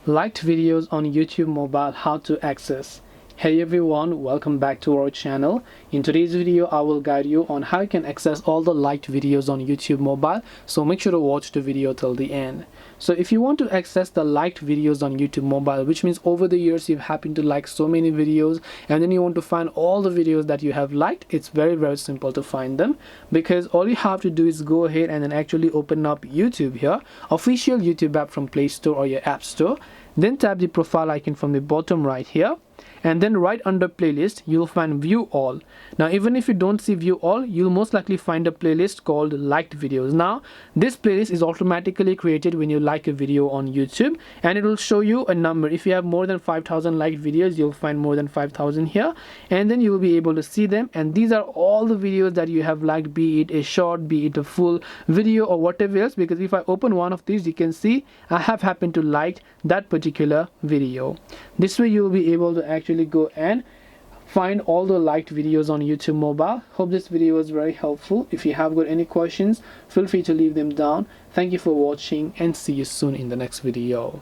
liked videos on YouTube mobile, how to access. Hey everyone, welcome back to our channel. In today's video I will guide you on how you can access all the liked videos on YouTube mobile, so make sure to watch the video till the end. So if you want to access the liked videos on YouTube mobile, which means over the years you've happened to like so many videos and then you want to find all the videos that you have liked, it's very simple to find them, because all you have to do is go ahead and then actually open up YouTube here, official YouTube app from Play Store or your App Store. Then tap the profile icon from the bottom right here, and then right under playlist you'll find view all. Now even if you don't see view all, you'll most likely find a playlist called liked videos. Now this playlist is automatically created when you like a video on YouTube, and it will show you a number. If you have more than 5,000 liked videos, you'll find more than 5,000 here, and then you will be able to see them, and these are all the videos that you have liked, be it a short, be it a full video or whatever else. Because if I open one of these, you can see I have happened to like that particular video. This way you will be able to actually go and find all the liked videos on YouTube mobile. Hope this video was very helpful. If you have got any questions, feel free to leave them down. Thank you for watching and see you soon in the next video.